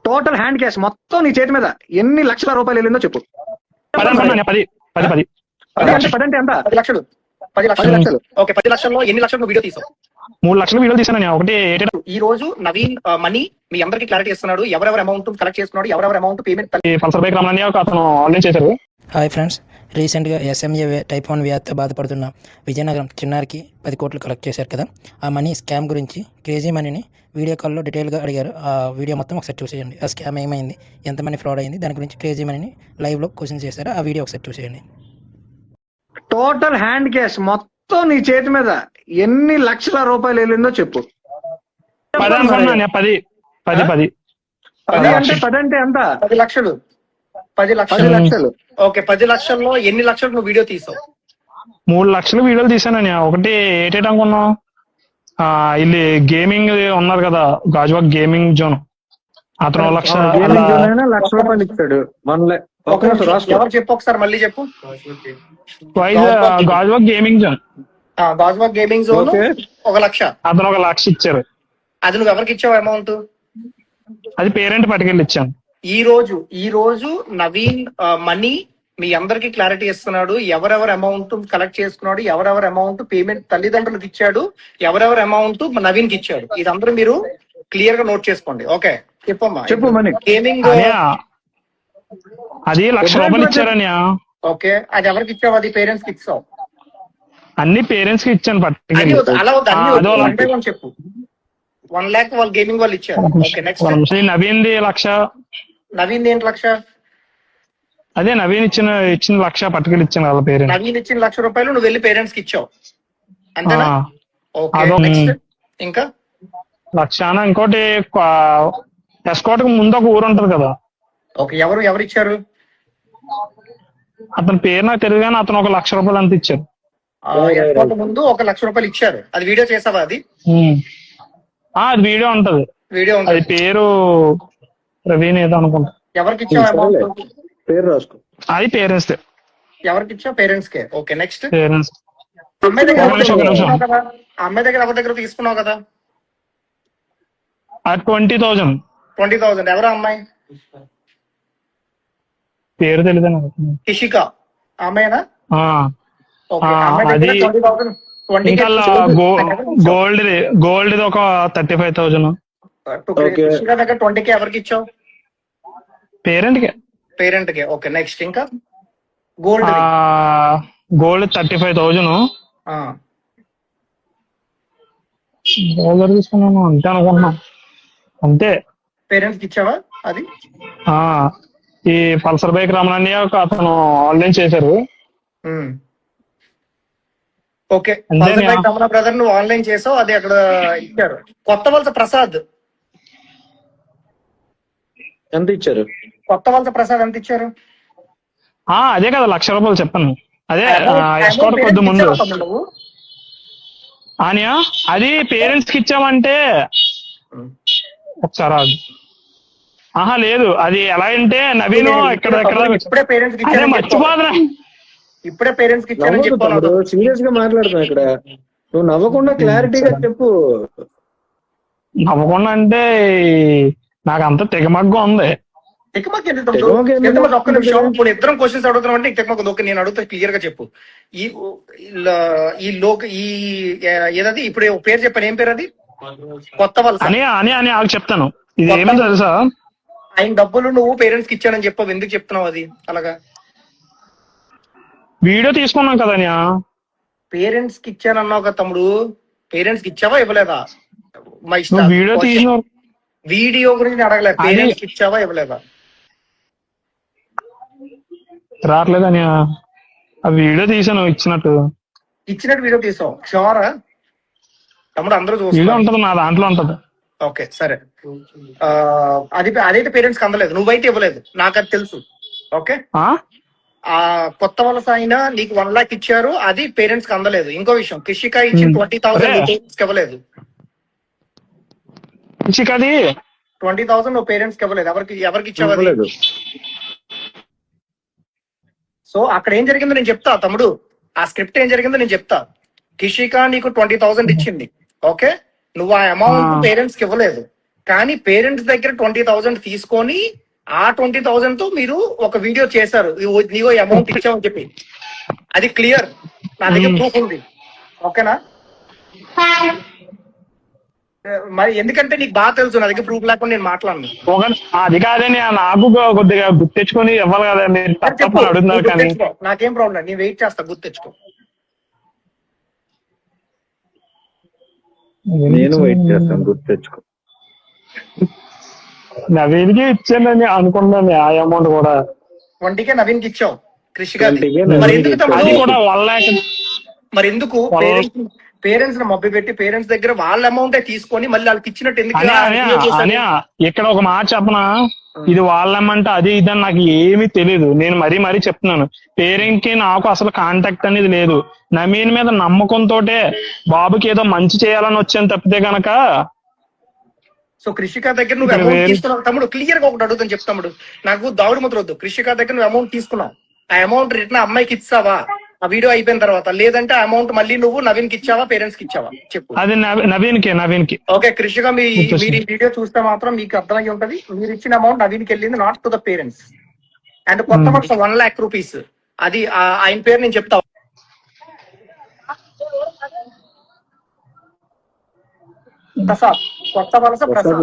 Total hand cash మొత్తం నీ చేతి మీద ఎన్ని లక్షల రూపాయలు వెళ్ళిందో చెప్పు. 10 అంటే ఎంత? 10 లక్షలు. 10 లక్షలు. ఓకే, 10 లక్షల్లో ఎన్ని లక్షలు నువ్వు వీడియో తీసావు? 3 లక్షల వీడియోలు తీసాను. ఒకటి ఈ రోజు నవీన్ మనీ మీ అందరికి క్లారిటీ ఇస్తున్నాడు. ఎవరెవరు అమౌంట్ కలెక్ట్ చేస్తున్నాడు, ఎవరెవరు amount payment Pulsar bike Ramanaiah అతను ఆన్లైన్ చేశారు. హాయ్ ఫ్రెండ్స్, రీసెంట్గా ఎస్ఎంఏ టైప్ 1 వ్యాధితో బాధపడుతున్న విజయనగరం చిన్నారికి 10 కోట్లు కలెక్ట్ చేశారు కదా. ఆ మనీ స్కామ్ గురించి క్రేజీ మనీని వీడియో కాల్లో డీటెయిల్గా అడిగారు. ఆ వీడియో మొత్తం ఒకసారి చూసేయండి. ఆ స్కామ్ ఏమైంది, ఎంత మనీ ఫ్రాడ్ అయింది, దాని గురించి క్రేజీ మనీని లైవ్లో క్వశ్చన్ చేశారు. ఆ వీడియో ఒకసారి చూసేయండి. టోటల్ హ్యాండ్ క్యాష్ మొత్తం నీ చేతి మీద ఎన్ని లక్షల రూపాయలు వెళ్ళిందో చెప్పు. 10 అనుకున్నాను. 10 అంటే ఎంత? 10 లక్షలు. 10 లక్షలు. ఓకే, 10 లక్షల్లో ఎన్ని లక్షలు నువ్వు వీడియో తీసావు? 3 లక్షల వీడియోలు తీసానని. ఒకటి ఏటేటి అనుకున్నాం, ಇಲ್ಲಿ గేమింగ్ ఉన్నారు కదా, గాజువాక్ గేమింగ్ జోన్, అతను 1 లక్ష రూపాయలు ఇచ్చాడు. ఎవరు చెప్పు ఒకసారి, మళ్ళీ చెప్పు. Gajuwaka gaming zone, Gajuwaka gaming zone 1 లక్ష. అతను 1 లక్ష ఇచ్చారు. అది నువ్వు ఎవరికి ఇచ్చావు అమౌంట్? అది పేరెంట్ పట్టుకెళ్ళి ఇచ్చాను. ఈ రోజు నవీన్ మనీ మీ అందరికి క్లారిటీ ఇస్తున్నాడు. ఎవరెవరు అమౌంట్ కలెక్ట్ చేసుకున్నాడు, ఎవరెవరు అమౌంట్ పేమెంట్ తల్లిదండ్రులకు ఇచ్చాడు, ఎవరెవరు అమౌంట్ నవీన్ కి ఇచ్చాడు, ఇదందరూ మీరు క్లియర్ గా నోట్ చేసుకోండి. ఓకే, చెప్పమ్మా. చెప్పు. మనీ గేమింగ్ అది 1 లక్ష రూపాయలు ఇచ్చారని. ఓకే, అది ఎవరికి ఇచ్చావు? అది పేరెంట్స్ కి ఇచ్చావు? అన్ని పేరెంట్స్ కి ఇచ్చాను పట్టుకెళ్ళి. అలా చెప్పు. 1 లక్ష వాళ్ళు గేమింగ్ వాళ్ళు ఇచ్చారు. Okay, next. నవీన్ 1 లక్ష. నవీన్ ఏంటి లక్ష? అదే నవీన్ ఇచ్చిన 1 లక్ష పట్టుకెళ్ళి ఇచ్చాను వాళ్ళ పేరెంట్స్. నవీన్ ఇచ్చిన 1 లక్ష రూపాయలు నువ్వు వెళ్ళి పేరెంట్స్ కి ఇచ్చావు, అంతేనా? Okay, next. ఇంకా 1 లక్ష. ఇంకోటి ఎస్కోట్కి ముందు ఒక ఊరు ఉంటది కదా. ఓకే, ఎవరు ఇచ్చారు? అతని పేరు నాకు తెలియదు కానీ అతను 1 లక్ష రూపాయలు అంత ఇచ్చారు. ముందు 1 లక్ష రూపాయలు ఇచ్చారు. అది వీడియో చేసావా? అది అది వీడియో ఉంటది. అది పేరు ప్రవీణ్ ఏదో అనుకుంటా. ఎవరికి ఇచ్చావు అమౌంట్? పేరు రాసుకో. అది పేరెంట్స్. ఎవరికి ఇచ్చావు? పేరెంట్స్ కే. Okay, next. పేరెంట్స్. అమ్మాయి దగ్గర ఎవరి దగ్గర తీసుకున్నావు కదా? అది 20,000. ఎవరు అమ్మాయి? పేరు తెలియదు నాకు. ఇషిక అమ్మాయినా? అది గోల్డ్ ఒక 35,000. ఇషిక దగ్గర 20K ఎవరికి ఇచ్చావు? పేరెంట్ కే. Okay, next. ఇంకా గోల్డ్ 35,000 తీసుకున్నాను అంతే అనుకుంటున్నాం. అంతే. పేరెంట్స్ కి ఇచ్చావా? అది ఈ పల్సర్ బైక్ రమణయ్య అతను ఆన్లైన్ చేశారు. Okay, Pulsar bike Ramana brother నువ్వు ఆన్లైన్ చేసావు, అది అక్కడ ఇచ్చారు. కొత్త వలస ప్రసాద్ ఎంత ఇచ్చారు? ఎంత ఇచ్చారు? అదే కదా 1 లక్ష రూపాయలు చెప్పాను. అదే ఎస్కోట్ కొద్ది ముందు. అది పేరెంట్స్ కి ఇచ్చామంటే ఒకసారి లేదు. అది ఎలా అంటే నవీన్ ఇప్పుడే పేరెంట్స్ కి మర్చిపోదురా. ఇప్పుడే పేరెంట్స్ కి ఇచ్చారని చెప్పాను. సీరియస్ గా మాట్లాడుతున్నా ఇక్కడ. నువ్వు నవ్వకుండా క్లారిటీగా చెప్పు. నవ్వకుండా అంటే నాకు అంత తెగమగ్గా ఉంది. ఒక్క నిమిషం. ఇప్పుడు ఇద్దరం క్వశ్చన్స్ అడుగుతున్నాం అంటే తెగమగ్గు. ఓకే, నేను అడుగుతా, క్లియర్ గా చెప్పు. ఏదది ఇప్పుడు పేరు చెప్పాను, ఏం పేరు అది? కొత్త వలస అని చెప్తాను. ఇది ఏమో తెలుసా, ఆయన డబ్బులు నువ్వు పేరెంట్స్ కి ఇచ్చానని చెప్పావు. ఎందుకు చెప్తున్నావు అది అలాగా? వీడియో తీసుకున్నాం కదా. పేరెంట్స్ కి ఇచ్చానన్నావు కదా తమ్ముడు. పేరెంట్స్ కి ఇచ్చావా ఇవ్వలేదా? వీడియో గురించి అడగలేదు. పేరెంట్స్ కి ఇచ్చావా ఇవ్వలేదా? రావట్లేదని ఆ వీడియో తీసాను. ఇచ్చినట్టు వీడియో తీసావు షూరా తమ్ముడు? అందరూ చూస్తారు. నా దాంట్లో ఉంటది. ఓకే, సరే. అదైతే పేరెంట్స్ కి అందలేదు, నువ్వైతే ఇవ్వలేదు, నాకు అది తెలుసు. ఓకే, కొత్త వలస అయినా నీకు 1 లక్ష ఇచ్చారు, అది పేరెంట్స్ కి అందలేదు. ఇంకో విషయం, కృషిక ఇచ్చిన 20,000 పేరెంట్స్ కి ఇవ్వలేదు. 20,000 నువ్వు పేరెంట్స్ కి ఇవ్వలేదు. ఎవరికి ఇచ్చావు? సో అక్కడ ఏం జరిగిందో నేను చెప్తా తమ్ముడు. ఆ స్క్రిప్ట్ ఏం జరిగిందో నేను చెప్తా. కృషిక నీకు 20,000 ఇచ్చింది. ఓకే, నువ్వు ఆ అమౌంట్ పేరెంట్స్ కి ఇవ్వలేదు. కానీ పేరెంట్స్ దగ్గర 20,000 తీసుకొని ఆ 20,000 తో మీరు ఒక వీడియో చేశారు, నీవో అమౌంట్ ఇచ్చామని చెప్పి. అది క్లియర్, నా దగ్గర ప్రూఫ్ ఉంది. ఓకేనా? మరి ఎందుకంటే నీకు బాగా తెలుసు, నా దగ్గర ప్రూఫ్ లేకుండా నేను మాట్లాడను. అది కాదని నాకు కొద్దిగా గుర్తెచ్చుకొని ఇవ్వాలి కదా, మీరు తప్ప అడుగుతున్నారు. కానీ నాకేం ప్రాబ్లం, నేను వెయిట్ చేస్తా, గుర్తు తెచ్చుకో. నేను వెయిట్ చేస్తాను, గుర్తు తెచ్చుకో. నవీన్కి ఇచ్చానని అనుకున్నాను ఆ అమౌంట్ కూడా. 20K నవీన్కి ఇచ్చావు, కృషి గారి. 20K మరి ఎందుకు అది తమ్ముడు? కూడా 1 lakh. మరి ఎందుకు పేరెంట్స్ మబ్బి పెట్టి పేరెంట్స్ దగ్గర వాళ్ళ అమౌంటే తీసుకొని మళ్ళీ వాళ్ళకి ఇచ్చినట్టు ఎందుకు? అనియా ఇక్కడ ఒక మాట చెప్పనా, ఇది వాళ్ళమంటే అది ఇదని నాకు ఏమీ తెలియదు. నేను మరీ చెప్తున్నాను, పేరెంట్ కి నాకు అసలు కాంటాక్ట్ అనేది లేదు. నవీన్ మీద నమ్మకంతో బాబుకి ఏదో మంచి చేయాలని వచ్చాను తప్పితే గనక. సో కృషిక దగ్గర నువ్వు అమౌంట్ తీసుకున్నావు తమ్ముడు, క్లియర్ గా ఒకటి అడుగుతాను చెప్తా తమ్ముడు, నాకు దావుడు ముద్ర వద్దు. కృషిక దగ్గర నువ్వు అమౌంట్ తీసుకున్నావు, ఆ అమౌంట్ రిటర్న్ అమ్మాయికి ఇచ్చావా ఆ వీడియో అయిపోయిన తర్వాత? లేదంటే ఆ అమౌంట్ మళ్ళీ నువ్వు నవీన్ కి ఇచ్చావా, పేరెంట్స్ కి ఇచ్చావా? చెప్పు. అది నవీన్ కి. ఓకే కృషిక, మీరు ఈ వీడియో చూస్తే మాత్రం మీకు అర్థమై ఉంటది, మీరు ఇచ్చిన అమౌంట్ నవీన్ కి వెళ్ళింది, not to the parents. And కొత్త వర్షం 1 lakh rupees, అది ఆయన పేరు నేను చెప్తా. ప్రసాద్, కొత్త వలస ప్రసాద్.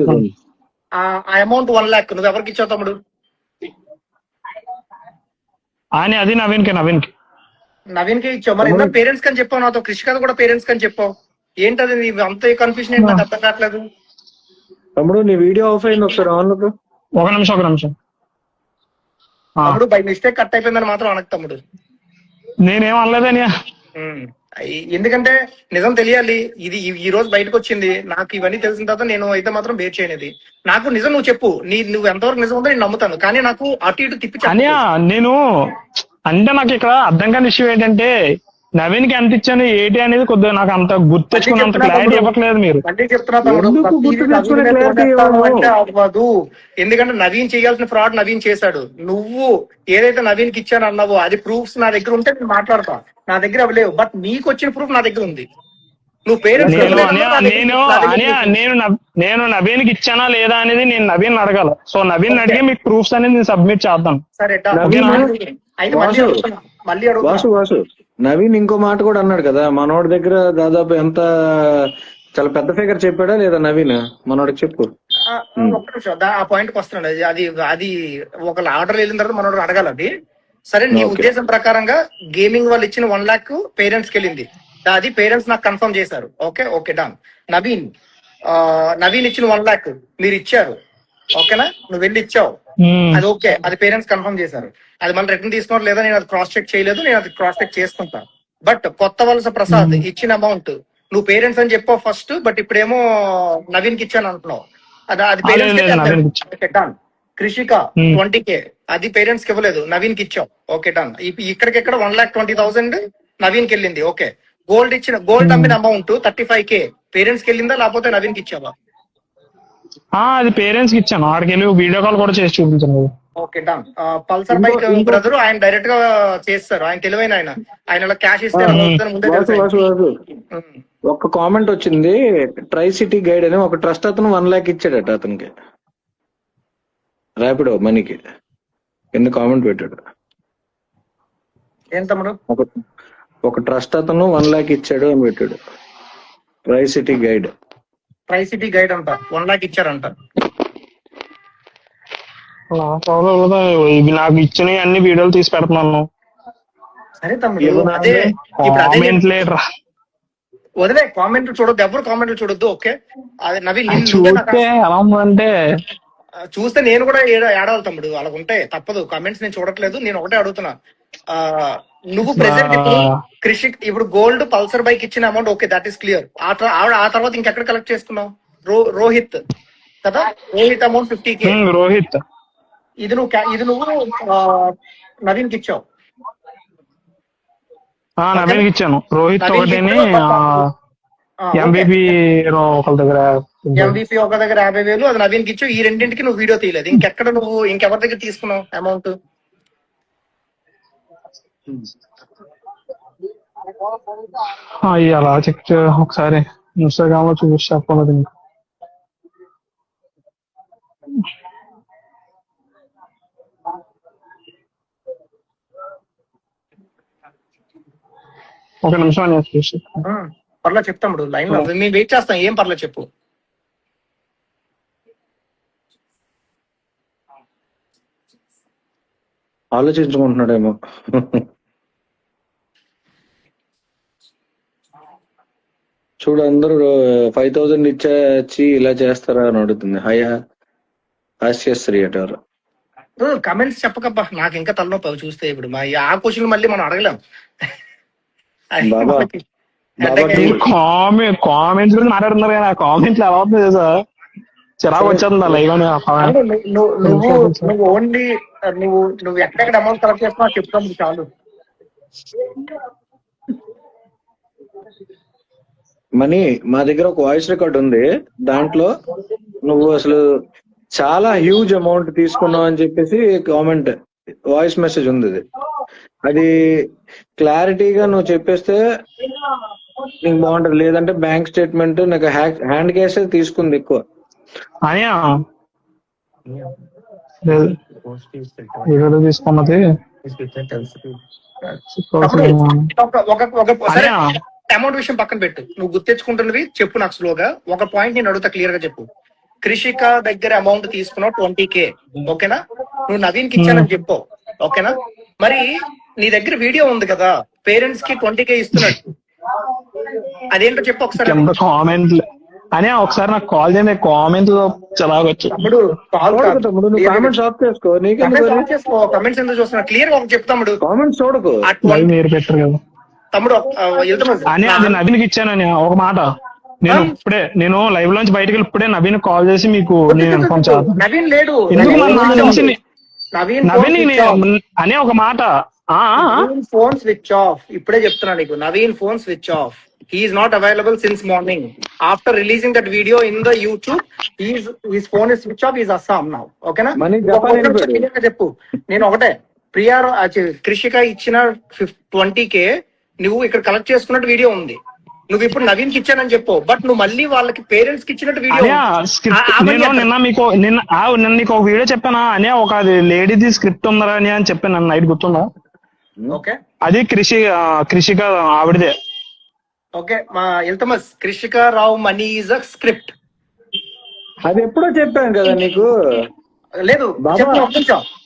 ఆ అమౌంట్ 1 lakh నువ్వు ఎవరికి ఇచ్చావు తమ్ముడు? అది నవీన్ కి ఇచ్చావు. మరి ఇందా పేరెంట్స్ కని చెప్పావు నాతో, కృషిక కూడా పేరెంట్స్ కని చెప్పావు. ఏంటది అంత కన్ఫ్యూజన్ ఏంటి, నాకు అర్థం కావట్లేదు. తమ్ముడు నీ వీడియో ఆఫ్ అయింది, ఒకసారి ఆన్ లో. ఒక నిమిషం. తమ్ముడు బై మిస్టేక్ కట్ అయిపోయిందని మాత్రం అనకు తమ్ముడు. నేనేం అనలేదని. ఎందుకంటే నిజం తెలియాలి, ఇది ఈ రోజు బయటకు వచ్చింది. నాకు ఇవన్నీ తెలిసిన తర్వాత నేను అయితే మాత్రం బేర్ చేయనిది. నాకు నిజం నువ్వు చెప్పు, నువ్వు ఎంతవరకు నిజం ఉందో నేను నమ్ముతాను. కానీ నాకు అటు ఇటు తిప్పి నేను అంటే నాకు ఇక్కడ అర్థం కాని విషయం ఏంటంటే, నవీన్ కి ఎంత ఇచ్చాను ఏంటి అనేది కొద్దిగా నాకు అంత గుర్తెచ్చుకున్నంత క్లారిటీ ఇవ్వట్లేదు మీరు. అంటే చెప్తున్నా అవ్వదు, ఎందుకంటే నవీన్ చేయాల్సిన ఫ్రాడ్ నవీన్ చేశాడు. నువ్వు ఏదైతే నవీన్ కి ఇచ్చాను అన్నావో అది ప్రూఫ్స్ నా దగ్గర ఉంటే నేను మాట్లాడతా. నా దగ్గర అవి లేవు, బట్ నీకు వచ్చిన ప్రూఫ్ నా దగ్గర ఉంది. నువ్వు పేరెంట్స్ నేను నవీన్ కి ఇచ్చానా లేదా అనేది నేను నవీన్ అడగాల. సో నవీన్ అడిగి మీకు ప్రూఫ్స్ అనేది నేను సబ్మిట్ చేద్దాం. సరే వాసు, నవీన్ ఇంకో మాట కూడా అన్నాడు కదా, మనోడి దగ్గర దాదాపు ఎంత చాలా పెద్ద ఫిగర్ చెప్పాడా లేదా నవీన్? మనోడికి చెప్పు. ఒక్క నిమిషం, ఆ పాయింట్ కి వస్తున్నాడు. అది ఒక ఆర్డర్ వెళ్ళిన తర్వాత మనోడు అడగాలి అది. సరే, నీ ఉద్దేశం ప్రకారంగా గేమింగ్ వాళ్ళు ఇచ్చిన 1 lakh పేరెంట్స్ కి వెళ్ళింది, అది పేరెంట్స్ నాకు కన్ఫర్మ్ చేశారు. Okay done. నవీన్ ఇచ్చిన 1 lakh మీరు ఇచ్చారు, ఓకేనా? నువ్వు వెళ్ళి ఇచ్చావు, అది ఓకే, అది పేరెంట్స్ కన్ఫర్మ్ చేశారు. అది మళ్ళీ రిటర్న్ తీసుకోవడం లేదా, నేను అది క్రాస్ చెక్ చేయలేదు, నేను అది క్రాస్ చెక్ చేసుకుంటా. బట్ కొత్త వలస ప్రసాద్ ఇచ్చిన అమౌంట్ నువ్వు పేరెంట్స్ అని చెప్పావు ఫస్ట్, బట్ ఇప్పుడేమో నవీన్ కి ఇచ్చాను అంటున్నావు. అది పేరెంట్స్ డన్. కృషిక 20K అది పేరెంట్స్ కి ఇవ్వలేదు, నవీన్ కి ఇచ్చావు. Okay done. ఇక్కడికెక్కడ 1,20,000 నవీన్ కి వెళ్ళింది. ఓకే, గోల్డ్ అమ్మిన అమౌంట్ 35K పేరెంట్స్ కి వెళ్ళిందా లేకపోతే నవీన్ కి ఇచ్చావా? అది పేరెంట్స్ కి ఇచ్చాను, ఆడికి వెళ్ళి వీడియో కాల్ కూడా చేసి చూపించాను. Okay done. Pulsar bike brother ఆయన డైరెక్ట్ గా చేస్తారు, ఆయన తెలివైన ఆయన క్యాష్ ఇస్తే ఒక కామెంట్ వచ్చింది, ట్రై సిటీ గైడ్ అని ఒక ట్రస్ట్ అతను 1 lakh ఇచ్చాడట అతనికి, ర్యాపిడో మనీకి. కింద కామెంట్ పెట్టాడు. ఏం తమ్ముడు? ఒక ట్రస్ట్ అతను 1 lakh ఇచ్చాడు అని పెట్టాడు. ట్రై సిటీ గైడ్ అంట 1 lakh ఇచ్చారంట. నాకు ఇచ్చిన అన్ని వీడియోలు తీసి పెడుతున్నాను. సరే తమ్ముడు, అదే వదిలే, కామెంట్లు చూడొద్దు, ఎవరు కామెంట్లు చూడొద్దు. ఓకే, అదే నవీన్ అంటే చూస్తే నేను కూడా ఏడవాలి తమ్ముడు, వాళ్ళకు ఉంటాయి, తప్పదు. కామెంట్స్ నేను చూడట్లేదు, నేను ఒకటే అడుగుతున్నా. నువ్వు ప్రెసెంట్ ఇప్పుడు గోల్డ్ పల్సర్ బైక్ ఇచ్చిన amount okay, that is clear. ఆ తర్వాత ఇంకెక్కడ కలెక్ట్ చేసుకున్నావు? రోహిత్ కదా, రోహిత్ అమౌంట్ 50K. రోహిత్ ఇది నువ్వు నవీన్ కి ఇచ్చావు. నవీన్ ఇచ్చాను. రోహిత్ ఒకటిని ఎంబీపీ ఒకరి దగ్గర MVP ఒక దగ్గర 50,000 అది నవీన్ కి ఇచ్చావు. ఈ రెండింటికి నువ్వు వీడియో తీయలేదు. ఇంకెక్కడ నువ్వు ఇంకెవరి దగ్గర తీసుకున్నావు అమౌంట్? అలా చెక్ ఒకసారి ఇన్స్టాగ్రామ్ లో చూసి చెప్పలేదు. ఒక నిమిషం నేను చూసి పర్లా చెప్తాడు లైన్ లో మేము వెయిట్ చేస్తాం, ఏం పర్లేదు చెప్పు. ఆలోచించుకుంటున్నాడేమో. చూడు అందరూ 5,000 ఇచ్చి ఇలా చేస్తారా అని అడుగుతుంది. హాస్యశ్రీ అట ఎవరు. కమెంట్స్ చెప్పకబ్బా, నాకు ఇంకా తలనొప్పి అవి చూస్తే. ఇప్పుడు మా ఆ క్వశ్చన్ మళ్ళీ మనం అడగలేం. బాబా కామెంట్స్ గురించి మాట్లాడుతున్నారు కదా, కామెంట్లు ఎలా అవుతుంది సార్, చిరాకు వచ్చేస్తుంది లైవ్ అని. నువ్వు ఓన్లీ నువ్వు ఎక్కడెక్కడ అమౌంట్ కలెక్ట్ చేస్తున్నావు చెప్తాం చాలు. మనీ మా దగ్గర ఒక వాయిస్ రికార్డ్ ఉంది, దాంట్లో నువ్వు అసలు చాలా హ్యూజ్ అమౌంట్ తీసుకున్నావు అని చెప్పేసి కామెంట్ వాయిస్ మెసేజ్ ఉంది. అది క్లారిటీగా నువ్వు చెప్పేస్తే నీకు బాగుంటది. లేదంటే బ్యాంక్ స్టేట్మెంట్ నాకు హ్యాండ్ క్యాష్ తీసుకుంది ఎక్కువ. తీసుకున్నది అమౌంట్ విషయం పక్కన పెట్టు, నువ్వు గుర్తించుకుంటున్నవి చెప్పు నాకు స్లోగా. ఒక పాయింట్ నేను అడుగుతా, క్లియర్ గా చెప్పు. కృషిక దగ్గర అమౌంట్ తీసుకున్నావు 20K, ఓకేనా? నువ్వు నవీన్ కి ఇచ్చానని చెప్పు, ఓకేనా? మరి నీ దగ్గర వీడియో ఉంది కదా, పేరెంట్స్ కి 20K ఇస్తున్నట్టు, అదేంటో చెప్పు ఒకసారి. కామెంట్ అని ఒకసారి నాకు కాల్ చేయండి, కామెంట్ చదవచ్చు. తమ్ముడు కామెంట్స్ ఆఫ్ చేసుకో, కమెంట్స్ ఎందుకు చూస్తున్నా, క్లియర్ గా చెప్తాడు. కామెంట్స్ చూడకు, మీరు పెట్టరు కదా తమ్ముడు. అని అది నవీన్కి ఇచ్చానని ఒక మాట. నేను లైవ్ లోంచి బయటకు వెళ్ళి ఇప్పుడే నవీన్ కాల్ చేసి మీకు నేను ఇన్ఫార్మ్ చేస్తాను. నవీన్ లేడు, నవీన్ అనే ఒక మాట. ఫోన్ స్విచ్ ఆఫ్, ఇప్పుడే చెప్తున్నా నీకు. Naveen phone switch off. He is not available since morning. After releasing that video in the YouTube, his phone is switch off. He is Assam now. Okay na? చెప్పు. నేను ఒకటే, ప్రియా కృషిక ఇచ్చిన 20K నువ్వు ఇక్కడ collect చేసుకున్నట్టు వీడియో ఉంది. నువ్వు ఇప్పుడు నవీన్ కి ఇచ్చానని చెప్పు, బట్ నువ్వు మళ్ళీ వాళ్ళకి పేరెంట్స్ కి ఇచ్చినట్టు వీడియో. నిన్న నీకు ఒక వీడియో చెప్పానా అనే, ఒక లేడీది స్క్రిప్ట్ ఉందరా అని చెప్పాను నన్ను నైట్, గుర్తుందా? ఓకే, అది కృషిక ఆవిడదే. ఓకే, మా ఇల్తమస్ కృషిక రావు మనీ ఈజ్ అ స్క్రిప్ట్. అది ఎప్పుడో చెప్పాను కదా నీకు. లేదు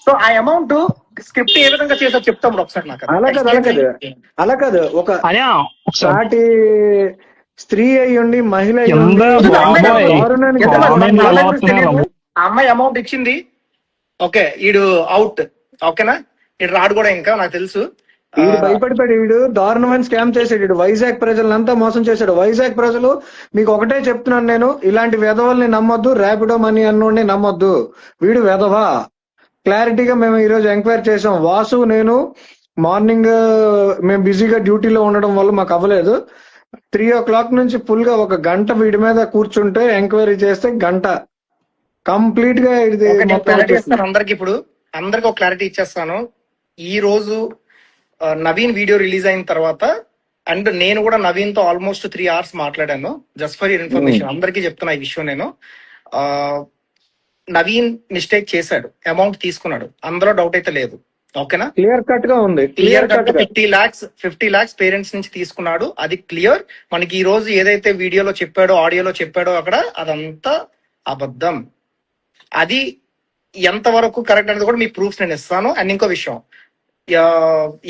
సో ఆ అమౌంట్ స్క్రిప్ట్ ఏ విధంగా చేసా చెప్తాము ఒకసారి నాకు. అలా కాదు, ఒక సాటి స్త్రీ అయ్యుండి మహిళ ఆ అమ్మాయి అమౌంట్ ఇచ్చింది. ఓకే, ఈడు అవుట్, ఓకేనా? ఈడు రాడు కూడా, ఇంకా నాకు తెలుసు. వీడు భయపడిపోయాడు, వీడు దారుణమైన స్కామ్ చేసాడు. వీడు వైజాగ్ ప్రజలంతా మోసం చేశాడు. వైజాగ్ ప్రజలు మీకు ఒకటే చెప్తున్నాను నేను, ఇలాంటి వెధవల్ని నమ్మొద్దు, ర్యాపిడో మనీ అన్నోడిని నమ్మొద్దు. వీడు వెధవా. క్లారిటీగా మేము ఈ రోజు ఎంక్వైరీ చేసాం. వాసు నేను మార్నింగ్ మేము బిజీగా డ్యూటీలో ఉండడం వల్ల మాకు అవ్వలేదు. 3 o'clock నుంచి ఫుల్ గా 1 గంట వీడి మీద కూర్చుంటే ఎంక్వైరీ చేస్తే గంట కంప్లీట్ గా అందరికి. ఇప్పుడు అందరికి ఒక క్లారిటీ ఇచ్చేస్తాను. ఈ రోజు నవీన్ వీడియో రిలీజ్ అయిన తర్వాత, అండ్ నేను కూడా నవీన్ తో ఆల్మోస్ట్ 3 hours మాట్లాడాను. జస్ట్ ఫర్ యూర్ ఇన్ఫర్మేషన్ అందరికీ చెప్తున్నా ఈ విషయం. నేను నవీన్ మిస్టేక్ చేశాడు, అమౌంట్ తీసుకున్నాడు, అందులో డౌట్ అయితే లేదు, ఓకేనా? క్లియర్ కట్ గా ఉంది. క్లియర్ కట్ 50 lakhs పేరెంట్స్ నుంచి తీసుకున్నాడు, అది క్లియర్. మనకి ఈ రోజు ఏదైతే వీడియోలో చెప్పాడో, ఆడియోలో చెప్పాడో అక్కడ, అదంతా అబద్ధం. అది ఎంత వరకు కరెక్ట్ అనేది కూడా మీ ప్రూఫ్స్ నేను ఇస్తాను. అండ్ ఇంకో విషయం,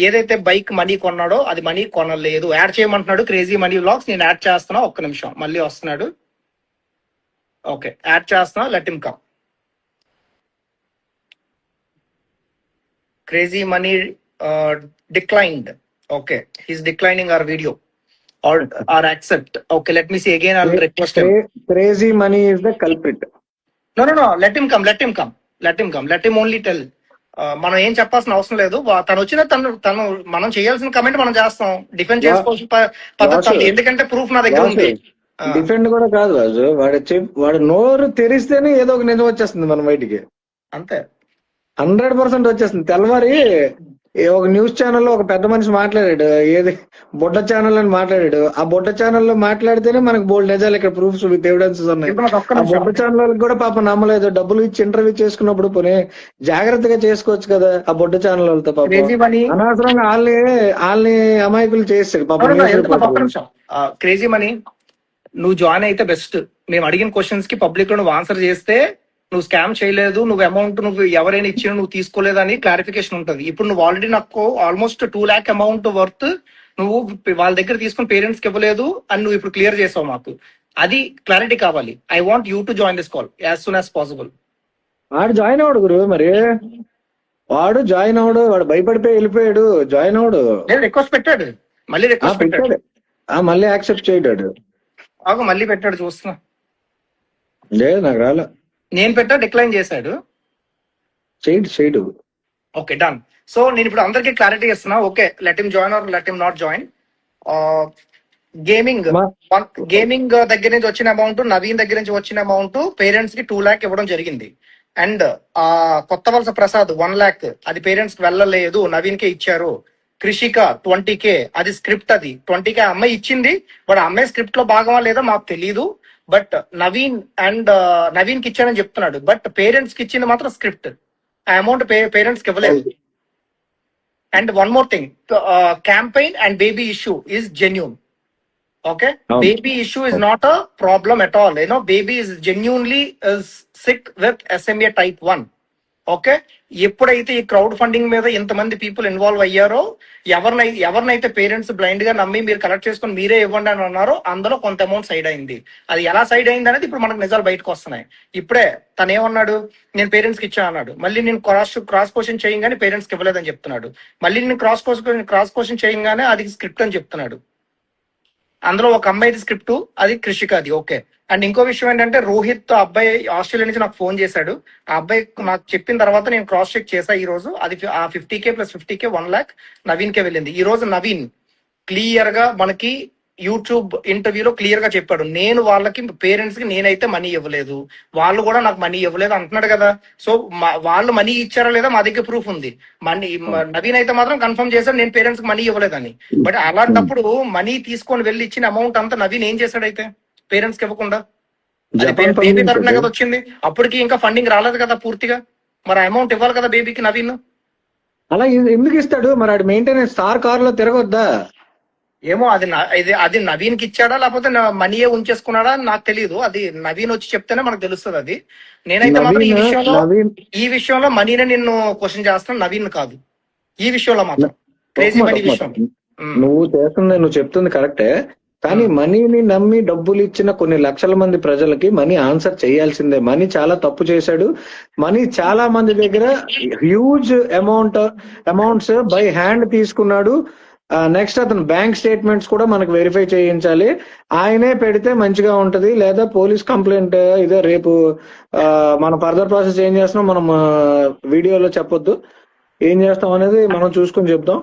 ఏదైతే బైక్ మనీ కొన్నాడో అది మనీ కొనలేదు. యాడ్ చేయమంటున్నాడు క్రేజీ మనీ వ్లాగ్స్, నేను యాడ్ చేస్తున్నా. ఒక్క నిమిషం, మళ్ళీ వస్తున్నాడు. ఓకే, యాడ్ చేస్తున్నా, let him come. Crazy money declined. Okay, he's declining hour video or accept. Okay, let me see again. I'll request him. Crazy money is the culprit. No, let him come. Let him only tell. మనం ఏం చెప్పాల్సిన అవసరం లేదు. తను వచ్చిన తను మనం చేయాల్సిన కమెంట్ మనం చేస్తాం. డిఫెండ్ చేసుకోవాల్సిన పద్ధతి, ఎందుకంటే ప్రూఫ్ నా దగ్గర ఉంది. డిఫెండ్ కూడా కాదు రాజు, వాడు నోరు తెరిస్తేనే ఏదో ఒక నిజం వచ్చేస్తుంది మన బయటికి. అంతే, 100% వచ్చేస్తుంది. తెల్లవారి ఒక న్యూస్ ఛానల్లో ఒక పెద్ద మనిషి మాట్లాడాడు, ఏది బుడ్డ ఛానల్ అని మాట్లాడాడు. ఆ బుడ్డ ఛానల్లో మాట్లాడితేనే మనకు బోల్డ్ నిజాలు ఇక్కడ ప్రూఫ్స్ విత్ ఎవిడెన్సెస్ ఉన్నాయి. ఇప్పుడు నాకు ఒక్క ఆ నిమిషం. బుడ్డ ఛానల్ కూడా పాపం నమ్మలేదు. డబ్బులు ఇచ్చి ఇంటర్వ్యూ చేసుకున్నప్పుడు పోనీ జాగ్రత్తగా చేసుకోవచ్చు కదా ఆ బుడ్డ ఛానల్ వాళ్ళతో. పాపం క్రేజీ మనీ అనవసరంగా వాళ్ళని అమాయకులు చేస్తాడు పాపం న్యూస్ ఒక్క రిపోర్టర్. నిమిషం. క్రేజీ మనీ, నువ్వు జాయిన్ అయితే బెస్ట్. మేము అడిగిన క్వశ్చన్స్ కి పబ్లిక్ లో నువ్వు ఆన్సర్ చేస్తే నువ్వు స్కామ్ చేయలేదు, నువ్వు అమౌంట్ నువ్వు ఎవరైనా ఇచ్చినా నువ్వు తీసుకోలేదని క్లారిఫికేషన్ ఉంటుంది. ఇప్పుడు నువ్వు ఆల్రెడీ నాకు ఆల్మోస్ట్ 2 lakh అమౌంట్ వర్త్ నువ్వు వాళ్ళ దగ్గర తీసుకుని పేరెంట్స్ కి ఇవ్వలేదు అని నువ్వు ఇప్పుడు క్లియర్ చేసావు మాకు. అది క్లారిటీ కావాలి. I want you to join this call as soon as possible. వాడు జాయిన్ అవడు గురు, మరి వాడు జాయిన్ అవడు, వాడు భయపడిపోయి వెళ్ళిపోయాడు. జాయిన్ అవడు. నేను రిక్వెస్ట్ పెట్టాడు, మళ్ళీ రిక్వెస్ట్ పెట్టాడు, పెట్టాడు, మళ్ళీ యాక్సెప్ట్ చేయడాడు. మళ్ళీ పెట్టాడు, చూస్తున్నా. లేదు నాకు రాలే. నేను పెట్టా, డిక్లైన్ చేశాడు. చేయడు. Okay, done. సో నేను ఇప్పుడు అందరికీ క్లారిటీ ఇస్తున్నా. Okay, let him join or let him not join. Gaming దగ్గర నుంచి వచ్చిన అమౌంట్, నవీన్ దగ్గర నుంచి వచ్చిన అమౌంట్ పేరెంట్స్ కి 2 lakh ఇవ్వడం జరిగింది. అండ్ కొత్త వలస ప్రసాద్ 1 lakh అది పేరెంట్స్ కి వెళ్ళలేదు, నవీన్ కే ఇచ్చారు. కృషిక 20K అది స్క్రిప్ట్, అది 20K అమ్మాయి ఇచ్చింది. బట్ అమ్మాయి స్క్రిప్ట్ లో భాగమా లేదా మాకు తెలియదు. బట్ నవీన్ కి ఇచ్చానని చెప్తున్నాడు. బట్ పేరెంట్స్ కి ఇచ్చింది మాత్రం స్క్రిప్ట్. ఆ అమౌంట్ పేరెంట్స్ కి ఇవ్వలేదు. And one more thing, campaign and baby issue is genuine. Okay, baby issue is not a problem at all. Baby is genuinely sick with SMA type 1. Okay, ఎప్పుడైతే ఈ crowd funding మీద ఇంతమంది people involve అయ్యారో, ఎవరినైతే parents blind గా నమ్మి మీరు collect చేసుకుని మీరే ఇవ్వండి అని అన్నారో అందులో కొంత అమౌంట్ సైడ్ అయింది. అది ఎలా సైడ్ అయింది అనేది ఇప్పుడు మనకు నిజాలు బయటకు వస్తున్నాయి. ఇప్పుడే తను ఏమన్నాడు, నేను పేరెంట్స్ కి ఇచ్చాను అన్నాడు. మళ్ళీ నేను క్రాస్ క్వశ్చన్ చేయగానే పేరెంట్స్ కి ఇవ్వలేదని చెప్తున్నాడు. మళ్ళీ నేను క్రాస్ క్వశ్చన్ చేయగానే అది స్క్రిప్ట్ అని చెప్తున్నాడు. అందులో ఒక అమ్మాయిది స్క్రిప్ట్, అది కృషిక, అది ఓకే. అండ్ ఇంకో విషయం ఏంటంటే, రోహిత్ అబ్బాయి ఆస్ట్రేలియా నుంచి నాకు ఫోన్ చేశాడు. ఆ అబ్బాయి నాకు చెప్పిన తర్వాత నేను క్రాస్ చెక్ చేశా ఈ రోజు. అది ఆ 50K + 50K 1 lakh నవీన్ కే వెళ్ళింది. ఈ రోజు నవీన్ క్లియర్ గా మనకి యూట్యూబ్ ఇంటర్వ్యూలో క్లియర్ గా చెప్పాడు, నేను వాళ్ళకి పేరెంట్స్ కి నేనైతే మనీ ఇవ్వలేదు, వాళ్ళు కూడా నాకు మనీ ఇవ్వలేదు అంటున్నాడు కదా. సో వాళ్ళు మనీ ఇచ్చారా లేదా మా దగ్గర ప్రూఫ్ ఉంది. నవీన్ అయితే మాత్రం కన్ఫర్మ్ చేశాడు నేను పేరెంట్స్ కి మనీ ఇవ్వలేదని. బట్ అలాంటప్పుడు మనీ తీసుకొని వెళ్ళి ఇచ్చిన అమౌంట్ అంతా నవీన్ ఏం చేశాడైతే పేరెంట్స్ కి ఇవ్వకుండా? బేబీ తరఫున కదా వచ్చింది, అప్పటికి ఇంకా ఫండింగ్ రాలేదు కదా పూర్తిగా. మరి అమౌంట్ ఇవ్వాలి కదా బేబీకి నవీన్. అలా ఎందుకు ఇస్తాడు మరి? ఆడు మెయింటెనెన్స్ స్టార్ కార్ లో తిరగొద్దా? ఏమో అది నవీన్ కి ఇచ్చాడా లేకపోతే మనీయే ఉంచేసుకున్నాడా నాకు తెలియదు. అది నవీన్ వచ్చి చెప్తేనే మనకు తెలుస్తుంది. అది నేనైతే మాత్రం ఈ విషయంలో మనీనే నిన్ను క్వశ్చన్ చేస్తాను, నవీన్ కాదు. ఈ విషయంలో మాత్రం క్రేజీ మనీ విషయం నువ్వు చెప్తుంది కరెక్టే, కానీ మనీని నమ్మి డబ్బులు ఇచ్చిన కొన్ని లక్షల మంది ప్రజలకి మనీ ఆన్సర్ చేయాల్సిందే. మనీ చాలా తప్పు చేశాడు. మనీ చాలా మంది దగ్గర హ్యూజ్ అమౌంట్స్ బై హ్యాండ్ తీసుకున్నాడు. నెక్స్ట్ అతను బ్యాంక్ స్టేట్మెంట్స్ కూడా మనకు వెరిఫై చేయించాలి. ఆయనే పెడితే మంచిగా ఉంటది. లేదా పోలీస్ కంప్లైంట్ ఇదే రేపు మన ఫర్దర్ ప్రాసెస్ ఏం చేస్తున్నాం మనం వీడియోలో చెప్పొద్దు. ఏం చేస్తాం అనేది మనం చూసుకొని చెప్తాం.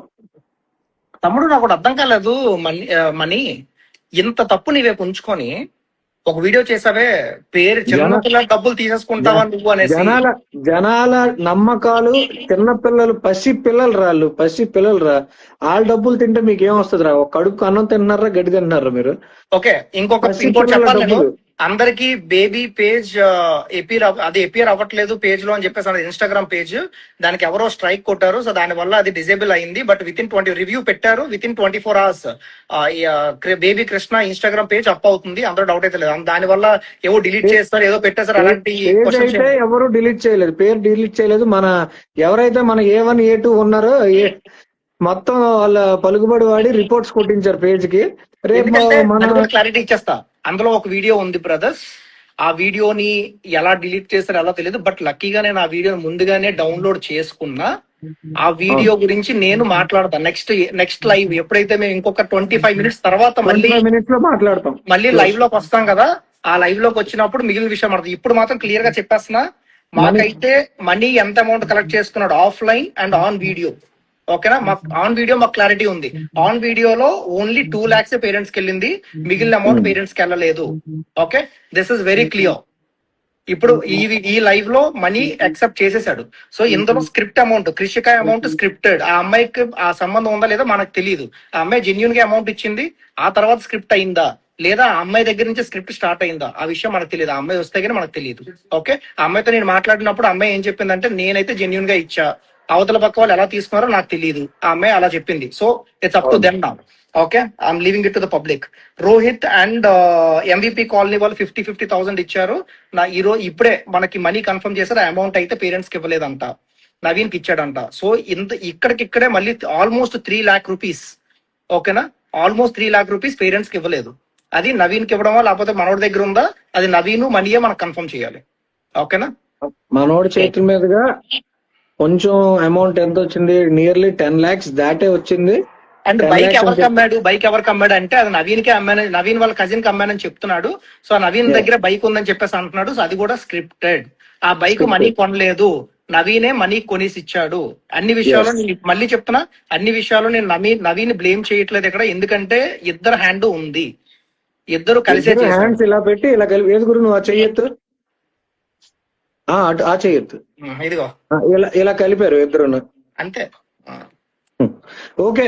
తమ్ముడు నాకు అర్థం కాలేదు, మనీ ఇంత తప్పు నీ వైపు ఉంచుకొని ఒక వీడియో చేసావే, పేరు చిన్న డబ్బులు తీసేసుకుంటావా నువ్వు అనేసి. జనాల నమ్మకాలు, చిన్నపిల్లలు, పసి పిల్లలు రా, వాళ్ళ డబ్బులు తింటే మీకు ఏమొస్తుంది రా? ఒక కడుపు అన్నం తింటున్నారా, గడ్డి తింటున్నారా మీరు? ఓకే, ఇంకోటి చెప్పాలి, అందరికి బేబీ పేజ్ ఎపియర్ అవ్వట్లేదు పేజ్ లో అని చెప్పేసి ఇన్స్టాగ్రామ్ పేజ్, దానికి ఎవరో స్ట్రైక్ కొట్టారు. సో దాని వల్ల అది డిజేబుల్ అయింది. బట్ వితిన్ 20 రివ్యూ పెట్టారు, within 24 hours baby Krishna Instagram page up అవుతుంది. అందరూ డౌట్ అయితే లేదు. దాని వల్ల ఏవో డిలీట్ చేస్తారు, ఏదో పెట్టేస్తారు. అలాంటి ఎవరు డిలీట్ చేయలేదు, పేరు డిలీట్ చేయలేదు. మన ఎవరైతే మన A1 A2 ఉన్నారో మొత్తం వాళ్ళ పలుకుబడి వాడి రిపోర్ట్స్ కొట్టించారు పేజ్ కి. రేపు క్లారిటీ ఇచ్చేస్తా. అందులో ఒక వీడియో ఉంది బ్రదర్స్, ఆ వీడియోని ఎలా డిలీట్ చేస్తారో ఎలా తెలియదు. బట్ లక్కీగా నేను ఆ వీడియోని ముందుగానే డౌన్లోడ్ చేసుకున్నా. ఆ వీడియో గురించి నేను మాట్లాడతాను నెక్స్ట్ లైవ్ ఎప్పుడైతే మేము ఇంకొక 25 minutes తర్వాత మళ్ళీ లైవ్ లోకి వస్తాం కదా. ఆ లైవ్ లోకి వచ్చినప్పుడు మిగిలిన విషయం మాట్లాడుతుంది. ఇప్పుడు మాత్రం క్లియర్ గా చెప్పేస్తున్నా, మాకైతే మనీ ఎంత అమౌంట్ కలెక్ట్ చేసుకున్నాడు ఆఫ్లైన్ అండ్ ఆన్ వీడియో. ఓకేనా, మాకు ఆన్ వీడియో మాకు క్లారిటీ ఉంది. ఆన్ వీడియోలో ఓన్లీ 2 lakhs పేరెంట్స్ కి వెళ్ళింది, మిగిలిన అమౌంట్ పేరెంట్స్ కి వెళ్ళలేదు. Okay, this is very clear. ఇప్పుడు ఈ లైవ్ లో మనీ యాక్సెప్ట్ చేసేసాడు. సో ఇందులో script amount, Krishika amount scripted. ఆ అమ్మాయికి ఆ సంబంధం ఉందా లేదా మనకు తెలియదు. ఆ అమ్మాయి జెన్యున్ గా అమౌంట్ ఇచ్చింది, ఆ తర్వాత స్క్రిప్ట్ అయిందా లేదా ఆ అమ్మాయి దగ్గర నుంచి స్క్రిప్ట్ స్టార్ట్ అయిందా ఆ విషయం మనకు తెలియదు. ఆ అమ్మాయి వస్తే కానీ మనకు తెలియదు. ఓకే, ఆ అమ్మాయితో నేను మాట్లాడినప్పుడు అమ్మాయి ఏం చెప్పిందంటే నేనైతే జెన్యున్ గా ఇచ్చా, అవతల పక్క వాళ్ళు ఎలా తీసుకున్నారో నాకు తెలియదు. ఆ అమ్మాయి అలా చెప్పింది. So it's up to them now. Okay, I'm leaving it to the public. Rohit and MVP colony వాళ్ళు 50,000 ఇచ్చారు. ఇప్పుడే మనకి మనీ కన్ఫర్మ్ చేశారు. అమౌంట్ అయితే పేరెంట్స్ కి ఇవ్వలేదంట, నవీన్ కి ఇచ్చాడంట. సో ఇక్కడికిక్కడే మళ్ళీ ఆల్మోస్ట్ 3 లాక్ రూపీస్. ఓకేనా, ఆల్మోస్ట్ 3 లాక్ రూపీస్ పేరెంట్స్ కి ఇవ్వలేదు. అది నవీన్ కి ఇవ్వడమా లేకపోతే మనోడి దగ్గర ఉందా, అది నవీన్ మనీయే మనకు కన్ఫర్మ్ చేయాలి. ఓకేనా, మనోడి చేతుల మీదుగా కొంచెం అమౌంట్ ఎంత వచ్చింది, నియర్లీ 10 lakhs దాటే వచ్చింది. అండ్ బైక్ ఎవరికి అమ్మాడు, బైక్ ఎవరికి అమ్మాడు అంటే అది నవీన్ కే అమ్మాను, నవీన్ వాళ్ళ కజిన్ కి అమ్మానని చెప్తున్నాడు. సో నవీన్ దగ్గర బైక్ ఉందని చెప్పేసి అంటున్నాడు. సో అది కూడా స్క్రిప్టెడ్. ఆ బైక్ మనీ కొనలేదు, నవీనే మనీ కొనేసి ఇచ్చాడు. అన్ని విషయాలు నేను మళ్ళీ చెప్తున్నా, అన్ని విషయాలు నేను నవీన్ బ్లేమ్ చేయట్లేదు ఇక్కడ. ఎందుకంటే ఇద్దరు హ్యాండ్ ఉంది, ఇద్దరు కలిసే హ్యాండ్స్ ఇలా పెట్టి ఇలా కలిపి ఏది గురు నువ్వు ఆ చెయ్యొద్దు, ఆ చెయ్యొద్దు, ఇదిగో ఇలా కలిపారు ఇద్దరు అంతే. ఓకే.